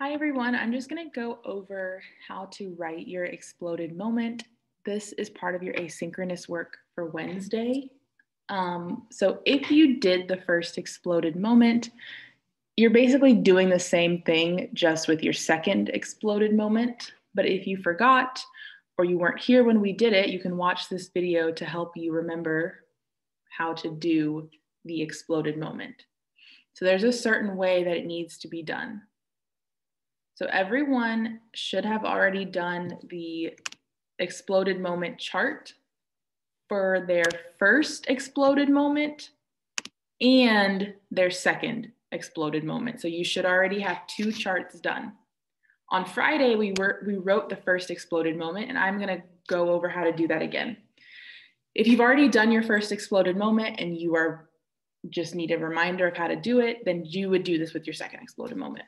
Hi everyone, I'm just going to go over how to write your exploded moment. This is part of your asynchronous work for Wednesday. So if you did the first exploded moment, you're basically doing the same thing just with your second exploded moment. But if you forgot or you weren't here when we did it, you can watch this video to help you remember how to do the exploded moment. So there's a certain way that it needs to be done. So everyone should have already done the exploded moment chart for their first exploded moment and their second exploded moment. So you should already have two charts done. On Friday, we wrote the first exploded moment, and I'm going to go over how to do that again. If you've already done your first exploded moment and you just need a reminder of how to do it, then you would do this with your second exploded moment.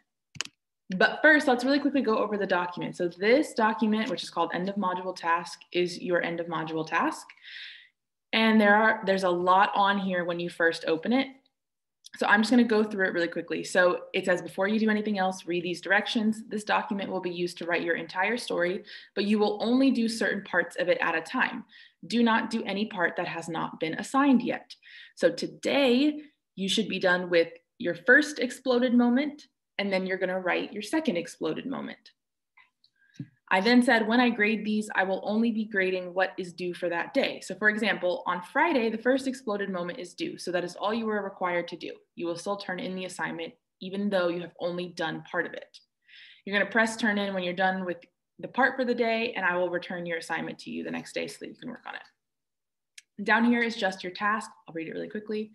But first, let's really quickly go over the document. So this document, which is called end of module task, is your end of module task. And there's a lot on here when you first open it. So I'm just going to go through it really quickly. So it says, before you do anything else, read these directions. This document will be used to write your entire story, but you will only do certain parts of it at a time. Do not do any part that has not been assigned yet. So today, you should be done with your first exploded moment, and then you're going to write your second exploded moment. I then said, when I grade these, I will only be grading what is due for that day. So for example, on Friday, the first exploded moment is due. So that is all you are required to do. You will still turn in the assignment, even though you have only done part of it. You're going to press turn in when you're done with the part for the day, and I will return your assignment to you the next day so that you can work on it. Down here is just your task. I'll read it really quickly.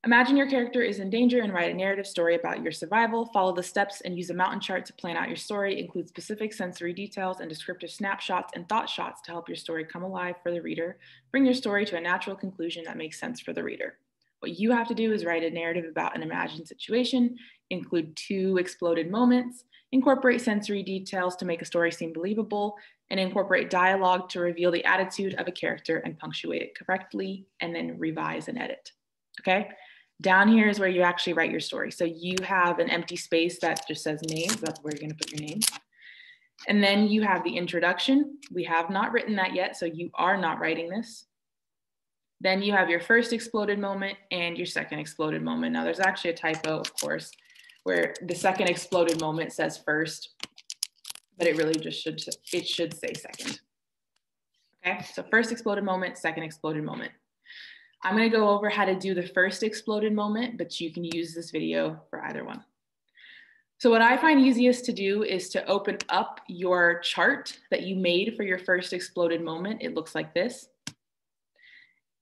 Imagine your character is in danger and write a narrative story about your survival. Follow the steps and use a mountain chart to plan out your story. Include specific sensory details and descriptive snapshots and thought shots to help your story come alive for the reader. Bring your story to a natural conclusion that makes sense for the reader. What you have to do is write a narrative about an imagined situation, include 2 exploded moments, incorporate sensory details to make a story seem believable, and incorporate dialogue to reveal the attitude of a character and punctuate it correctly, and then revise and edit. Okay? Down here is where you actually write your story. So you have an empty space that just says names. That's where you're going to put your name. And then you have the introduction. We have not written that yet, so you are not writing this. Then you have your first exploded moment and your second exploded moment. Now there's actually a typo, of course, where the second exploded moment says first, but it really just should say second. Okay, so first exploded moment, second exploded moment. I'm going to go over how to do the first exploded moment, but you can use this video for either one. So what I find easiest to do is to open up your chart that you made for your first exploded moment. It looks like this.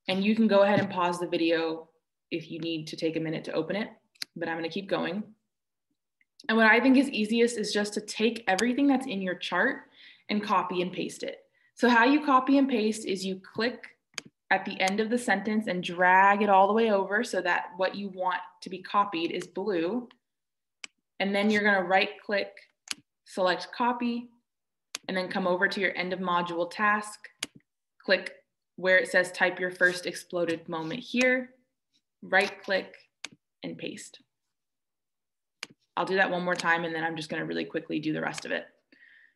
And you can go ahead and pause the video if you need to take a minute to open it, but I'm going to keep going. And what I think is easiest is just to take everything that's in your chart and copy and paste it. So how you copy and paste is you click at the end of the sentence and drag it all the way over so that what you want to be copied is blue. And then you're going to right click, select copy, and then come over to your end of module task, click where it says type your first exploded moment here, right click and paste. I'll do that one more time and then I'm just going to really quickly do the rest of it.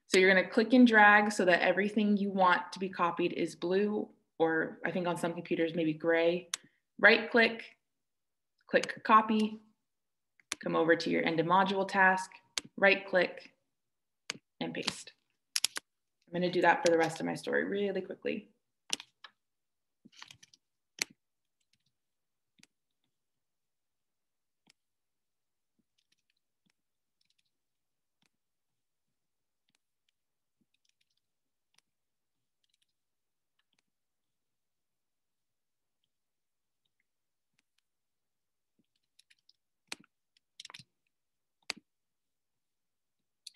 So you're going to click and drag so that everything you want to be copied is blue, or I think on some computers, maybe gray. Right click, click copy, come over to your end of module task, right click, and paste. I'm gonna do that for the rest of my story really quickly.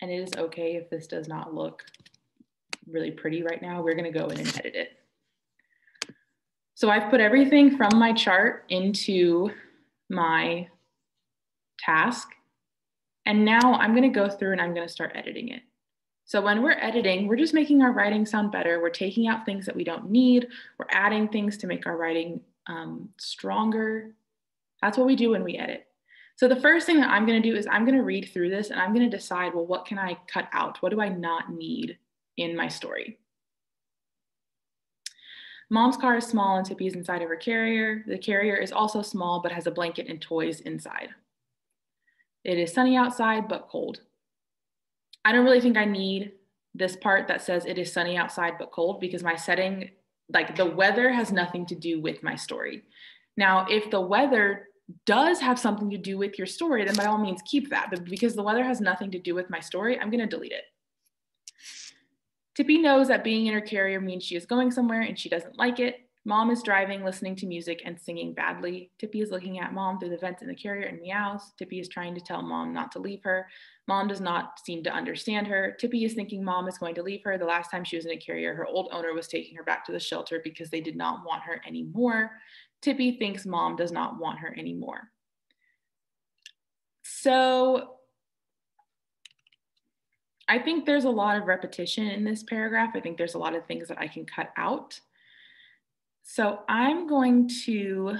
And it is okay if this does not look really pretty right now. We're gonna go in and edit it. So I've put everything from my chart into my task. And now I'm gonna go through and I'm gonna start editing it. So when we're editing, we're just making our writing sound better. We're taking out things that we don't need. We're adding things to make our writing stronger. That's what we do when we edit. So the first thing that I'm going to do is I'm going to read through this and I'm going to decide, well, what can I cut out? What do I not need in my story? Mom's car is small and Tippy is inside of her carrier. The carrier is also small but has a blanket and toys inside. It is sunny outside but cold. I don't really think I need this part that says it is sunny outside but cold, because my setting, like the weather, has nothing to do with my story. Now, if the weather does have something to do with your story, then by all means keep that. But because the weather has nothing to do with my story, I'm going to delete it. Tippy knows that being in her carrier means she is going somewhere and she doesn't like it. Mom is driving, listening to music and singing badly. Tippy is looking at Mom through the vents in the carrier and meows. Tippy is trying to tell Mom not to leave her. Mom does not seem to understand her. Tippy is thinking Mom is going to leave her. The last time she was in a carrier, her old owner was taking her back to the shelter because they did not want her anymore. Tippy thinks Mom does not want her anymore. So I think there's a lot of repetition in this paragraph. I think there's a lot of things that I can cut out. So I'm going to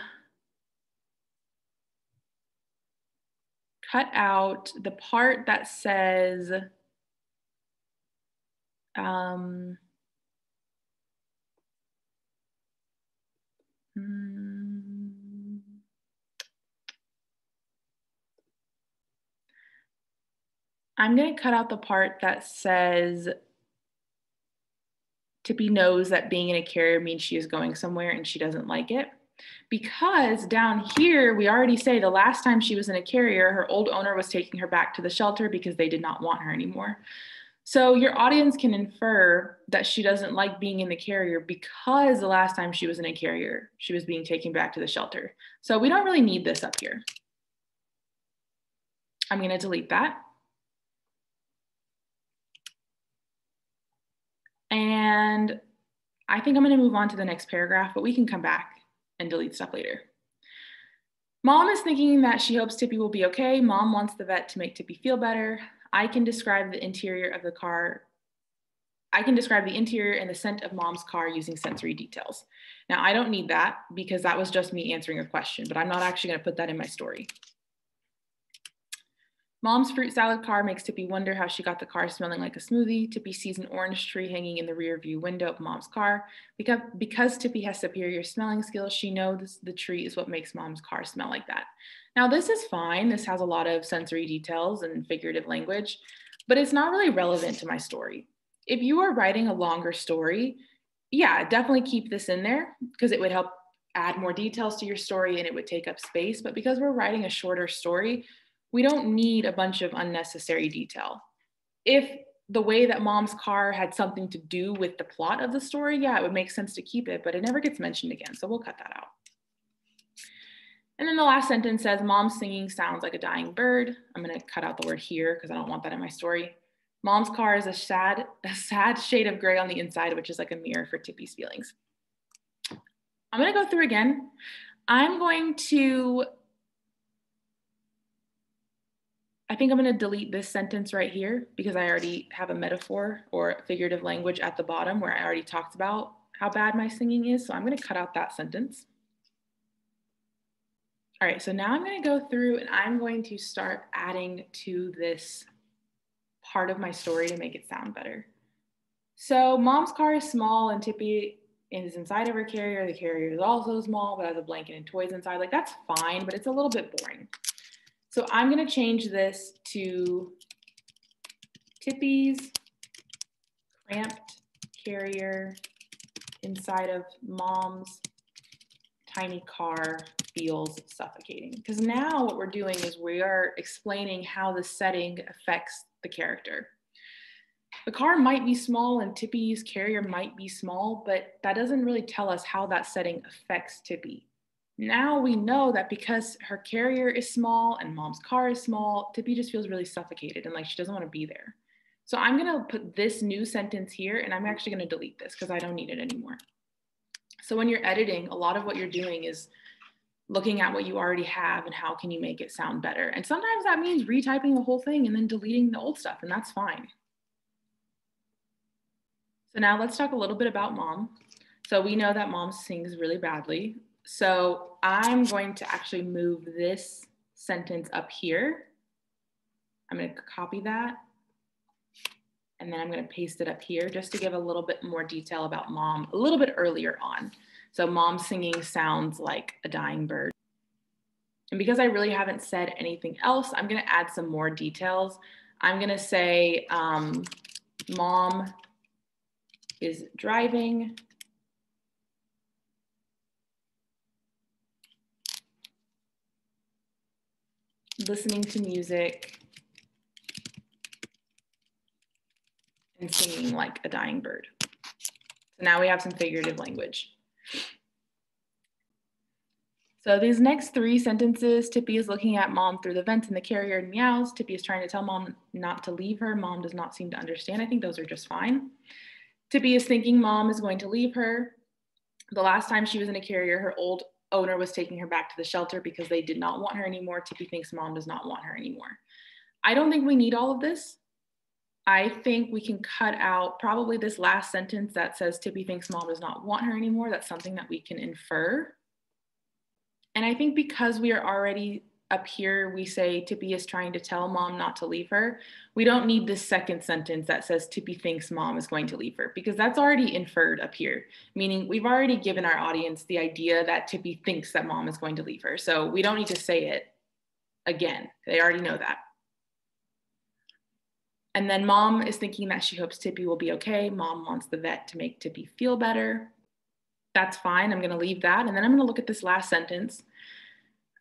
cut out the part that says, I'm going to cut out the part that says Tippy knows that being in a carrier means she is going somewhere and she doesn't like it. Because down here, we already say the last time she was in a carrier, her old owner was taking her back to the shelter because they did not want her anymore. So your audience can infer that she doesn't like being in the carrier because the last time she was in a carrier, she was being taken back to the shelter. So we don't really need this up here. I'm going to delete that. And I think I'm going to move on to the next paragraph, but we can come back and delete stuff later. Mom is thinking that she hopes Tippy will be okay. Mom wants the vet to make Tippy feel better. I can describe the interior of the car. I can describe the interior and the scent of Mom's car using sensory details. Now, I don't need that because that was just me answering a question, but I'm not actually going to put that in my story. Mom's fruit salad car makes Tippy wonder how she got the car smelling like a smoothie. Tippy sees an orange tree hanging in the rear view window of Mom's car. Because Tippy has superior smelling skills, she knows the tree is what makes Mom's car smell like that. Now, this is fine. This has a lot of sensory details and figurative language, but it's not really relevant to my story. If you are writing a longer story, yeah, definitely keep this in there because it would help add more details to your story and it would take up space. But because we're writing a shorter story, we don't need a bunch of unnecessary detail. If the way that Mom's car had something to do with the plot of the story, yeah, it would make sense to keep it, but it never gets mentioned again, so we'll cut that out. And then the last sentence says, Mom's singing sounds like a dying bird. I'm gonna cut out the word here because I don't want that in my story. Mom's car is a sad shade of gray on the inside, which is like a mirror for Tippy's feelings. I'm gonna go through again. I think I'm going to delete this sentence right here because I already have a metaphor or figurative language at the bottom where I already talked about how bad my singing is. So I'm going to cut out that sentence. All right, so now I'm going to go through and I'm going to start adding to this part of my story to make it sound better. So Mom's car is small and Tippy is inside of her carrier. The carrier is also small, but has a blanket and toys inside. Like, that's fine, but it's a little bit boring. So I'm going to change this to Tippy's cramped carrier inside of Mom's tiny car feels suffocating. Because now what we're doing is we are explaining how the setting affects the character. The car might be small and Tippy's carrier might be small, but that doesn't really tell us how that setting affects Tippy. Now we know that because her carrier is small and Mom's car is small, Tippy just feels really suffocated and like she doesn't want to be there. So I'm going to put this new sentence here and I'm actually going to delete this because I don't need it anymore. So when you're editing, a lot of what you're doing is looking at what you already have and how can you make it sound better. And sometimes that means retyping the whole thing and then deleting the old stuff, and that's fine. So now let's talk a little bit about Mom. So we know that Mom sings really badly. So I'm going to actually move this sentence up here. I'm going to copy that. And then I'm going to paste it up here just to give a little bit more detail about mom a little bit earlier on. So mom singing sounds like a dying bird. And because I really haven't said anything else, I'm going to add some more details. I'm going to say mom is driving. Listening to music and singing like a dying bird. So now we have some figurative language. So these next 3 sentences, Tippy is looking at mom through the vents in the carrier and meows. Tippy is trying to tell mom not to leave her. Mom does not seem to understand. I think those are just fine. Tippy is thinking mom is going to leave her. The last time she was in a carrier, her old owner was taking her back to the shelter because they did not want her anymore. Tippy thinks mom does not want her anymore. I don't think we need all of this. I think we can cut out probably this last sentence that says Tippy thinks mom does not want her anymore. That's something that we can infer. And I think because we are already up here, we say Tippy is trying to tell mom not to leave her. We don't need this second sentence that says Tippy thinks mom is going to leave her, because that's already inferred up here, meaning we've already given our audience the idea that Tippy thinks that mom is going to leave her. So we don't need to say it again. They already know that. And then mom is thinking that she hopes Tippy will be okay. Mom wants the vet to make Tippy feel better. That's fine. I'm going to leave that. And then I'm going to look at this last sentence.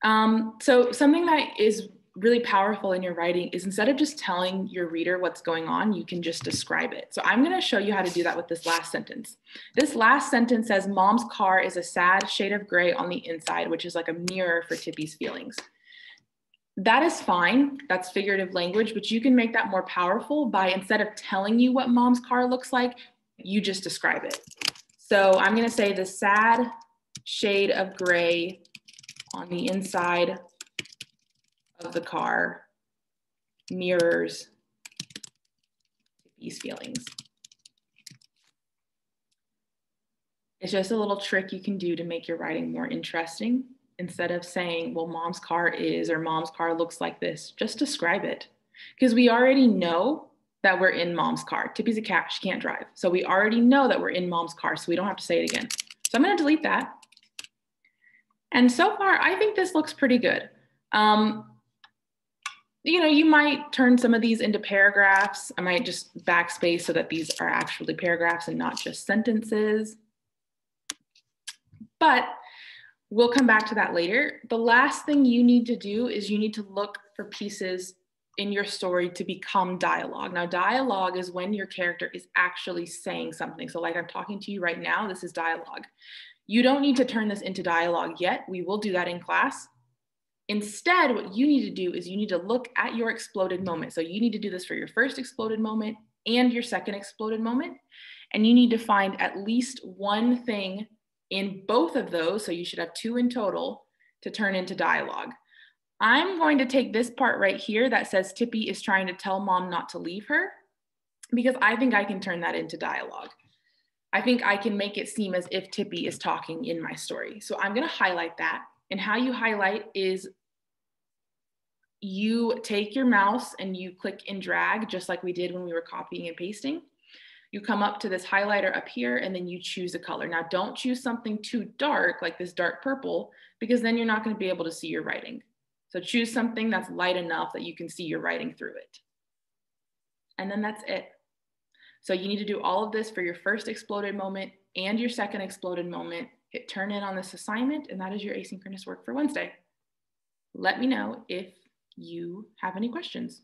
So something that is really powerful in your writing is instead of just telling your reader what's going on, you can just describe it. So I'm going to show you how to do that with this last sentence. This last sentence says, mom's car is a sad shade of gray on the inside, which is like a mirror for Tippy's feelings. That is fine. That's figurative language, but you can make that more powerful by, instead of telling you what mom's car looks like, you just describe it. So I'm going to say the sad shade of gray on the inside of the car mirrors Tippy's feelings. It's just a little trick you can do to make your writing more interesting. Instead of saying, well, mom's car is, or mom's car looks like this, just describe it. Because we already know that we're in mom's car. Tippy's a cat, she can't drive. So we already know that we're in mom's car, so we don't have to say it again. So I'm going to delete that. And so far, I think this looks pretty good. You know, you might turn some of these into paragraphs. I might just backspace so that these are actually paragraphs and not just sentences. But we'll come back to that later. The last thing you need to do is you need to look for pieces in your story to become dialogue. Now, dialogue is when your character is actually saying something. So like I'm talking to you right now, this is dialogue. You don't need to turn this into dialogue yet. We will do that in class. Instead, what you need to do is you need to look at your exploded moment. So you need to do this for your first exploded moment and your second exploded moment. And you need to find at least one thing in both of those, so you should have 2 in total, to turn into dialogue. I'm going to take this part right here that says Tippy is trying to tell mom not to leave her, because I think I can turn that into dialogue. I think I can make it seem as if Tippy is talking in my story. So I'm going to highlight that. And how you highlight is you take your mouse and you click and drag, just like we did when we were copying and pasting. You come up to this highlighter up here and then you choose a color. Now don't choose something too dark, like this dark purple, because then you're not going to be able to see your writing. So choose something that's light enough that you can see your writing through it. And then that's it. So you need to do all of this for your first exploded moment and your second exploded moment. Hit turn in on this assignment, and that is your asynchronous work for Wednesday. Let me know if you have any questions.